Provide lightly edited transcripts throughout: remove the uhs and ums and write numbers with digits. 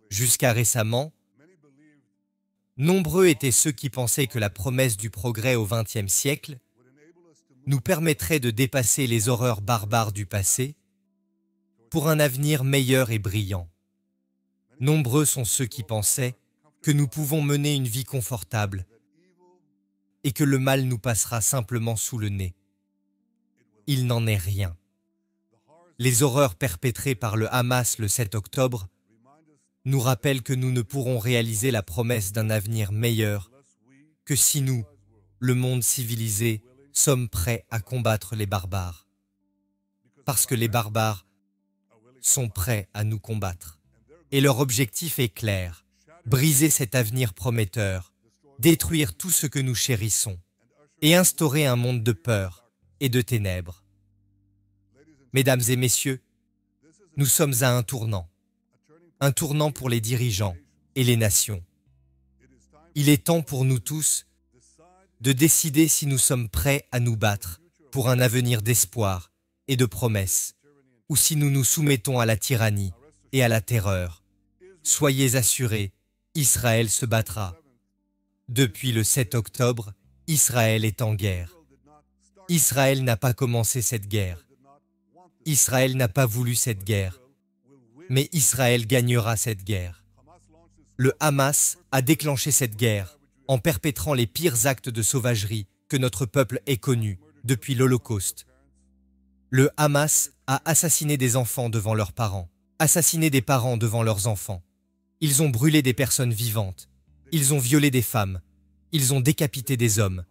Jusqu'à récemment, nombreux étaient ceux qui pensaient que la promesse du progrès au XXe siècle nous permettrait de dépasser les horreurs barbares du passé pour un avenir meilleur et brillant. Nombreux sont ceux qui pensaient que nous pouvons mener une vie confortable et que le mal nous passera simplement sous le nez. Il n'en est rien. Les horreurs perpétrées par le Hamas le 7 octobre nous rappellent que nous ne pourrons réaliser la promesse d'un avenir meilleur que si nous, le monde civilisé, sommes prêts à combattre les barbares. Parce que les barbares sont prêts à nous combattre. Et leur objectif est clair, briser cet avenir prometteur, détruire tout ce que nous chérissons et instaurer un monde de peur et de ténèbres. Mesdames et messieurs, nous sommes à un tournant pour les dirigeants et les nations. Il est temps pour nous tous de décider si nous sommes prêts à nous battre pour un avenir d'espoir et de promesses, ou si nous nous soumettons à la tyrannie et à la terreur. Soyez assurés, Israël se battra. Depuis le 7 octobre, Israël est en guerre. Israël n'a pas commencé cette guerre. Israël n'a pas voulu cette guerre. Mais Israël gagnera cette guerre. Le Hamas a déclenché cette guerre en perpétrant les pires actes de sauvagerie que notre peuple ait connus depuis l'Holocauste. Le Hamas a assassiné des enfants devant leurs parents, assassiné des parents devant leurs enfants. Ils ont brûlé des personnes vivantes. Ils ont violé des femmes. Ils ont décapité des hommes.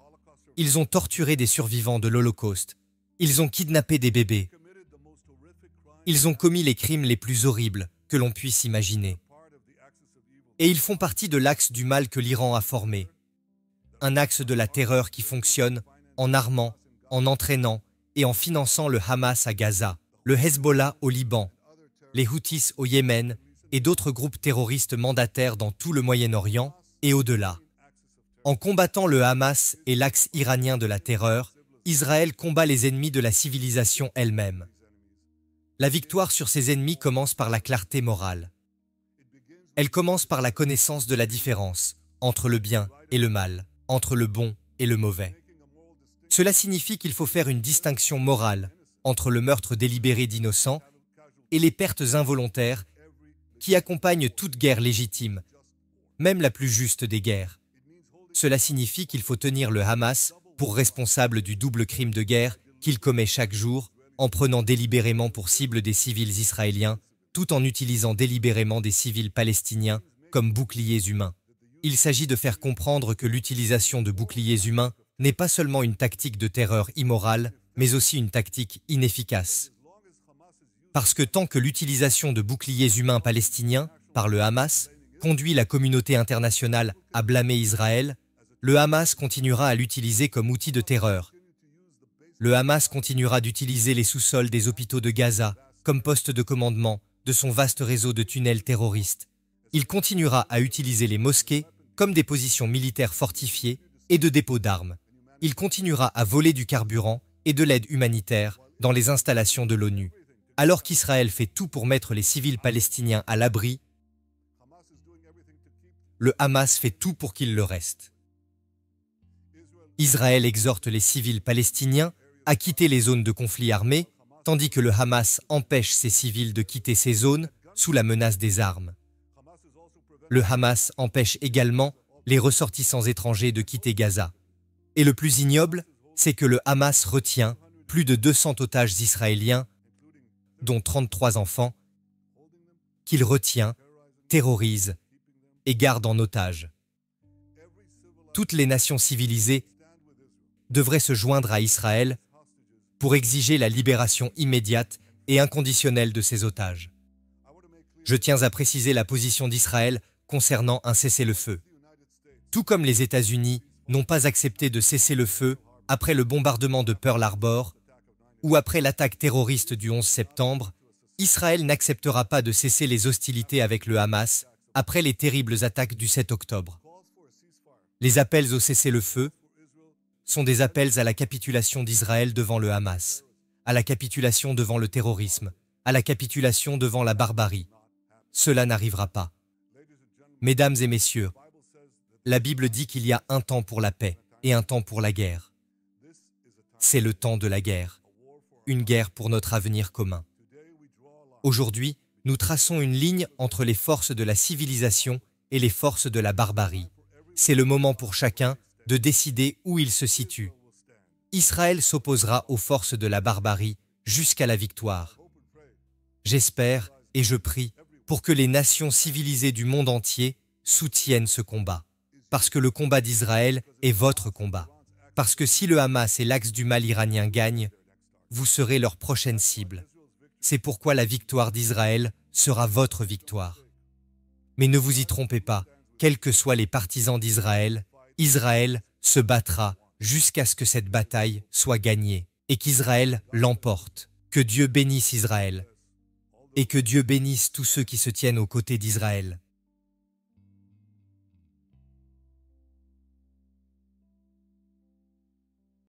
Ils ont torturé des survivants de l'Holocauste. Ils ont kidnappé des bébés. Ils ont commis les crimes les plus horribles que l'on puisse imaginer. Et ils font partie de l'axe du mal que l'Iran a formé. Un axe de la terreur qui fonctionne en armant, en entraînant et en finançant le Hamas à Gaza, le Hezbollah au Liban, les Houthis au Yémen et d'autres groupes terroristes mandataires dans tout le Moyen-Orient et au-delà. En combattant le Hamas et l'axe iranien de la terreur, Israël combat les ennemis de la civilisation elle-même. La victoire sur ses ennemis commence par la clarté morale. Elle commence par la connaissance de la différence entre le bien et le mal, entre le bon et le mauvais. Cela signifie qu'il faut faire une distinction morale entre le meurtre délibéré d'innocents et les pertes involontaires qui accompagnent toute guerre légitime, même la plus juste des guerres. Cela signifie qu'il faut tenir le Hamas pour responsable du double crime de guerre qu'il commet chaque jour en prenant délibérément pour cible des civils israéliens, tout en utilisant délibérément des civils palestiniens comme boucliers humains. Il s'agit de faire comprendre que l'utilisation de boucliers humains n'est pas seulement une tactique de terreur immorale, mais aussi une tactique inefficace. Parce que tant que l'utilisation de boucliers humains palestiniens par le Hamas conduit la communauté internationale à blâmer Israël, le Hamas continuera à l'utiliser comme outil de terreur. Le Hamas continuera d'utiliser les sous-sols des hôpitaux de Gaza comme poste de commandement de son vaste réseau de tunnels terroristes. Il continuera à utiliser les mosquées comme des positions militaires fortifiées et de dépôts d'armes. Il continuera à voler du carburant et de l'aide humanitaire dans les installations de l'ONU. Alors qu'Israël fait tout pour mettre les civils palestiniens à l'abri, le Hamas fait tout pour qu'il le reste. Israël exhorte les civils palestiniens à quitter les zones de conflit armé, tandis que le Hamas empêche ces civils de quitter ces zones sous la menace des armes. Le Hamas empêche également les ressortissants étrangers de quitter Gaza. Et le plus ignoble, c'est que le Hamas retient plus de 200 otages israéliens, dont 33 enfants, qu'il retient, terrorise et garde en otage. Toutes les nations civilisées devraient se joindre à Israël pour exiger la libération immédiate et inconditionnelle de ces otages. Je tiens à préciser la position d'Israël concernant un cessez-le-feu. Tout comme les États-Unis n'ont pas accepté de cesser le feu après le bombardement de Pearl Harbor ou après l'attaque terroriste du 11 septembre, Israël n'acceptera pas de cesser les hostilités avec le Hamas après les terribles attaques du 7 octobre. Les appels au cessez-le-feu sont des appels à la capitulation d'Israël devant le Hamas, à la capitulation devant le terrorisme, à la capitulation devant la barbarie. cela n'arrivera pas. Mesdames et messieurs, la Bible dit qu'il y a un temps pour la paix et un temps pour la guerre. C'est le temps de la guerre, une guerre pour notre avenir commun. Aujourd'hui, nous traçons une ligne entre les forces de la civilisation et les forces de la barbarie. C'est le moment pour chacun de décider où il se situe. Israël s'opposera aux forces de la barbarie jusqu'à la victoire. J'espère et je prie pour que les nations civilisées du monde entier soutiennent ce combat. Parce que le combat d'Israël est votre combat. Parce que si le Hamas et l'axe du mal iranien gagnent, vous serez leur prochaine cible. C'est pourquoi la victoire d'Israël sera votre victoire. Mais ne vous y trompez pas, quels que soient les partisans d'Israël, Israël se battra jusqu'à ce que cette bataille soit gagnée et qu'Israël l'emporte. Que Dieu bénisse Israël et que Dieu bénisse tous ceux qui se tiennent aux côtés d'Israël.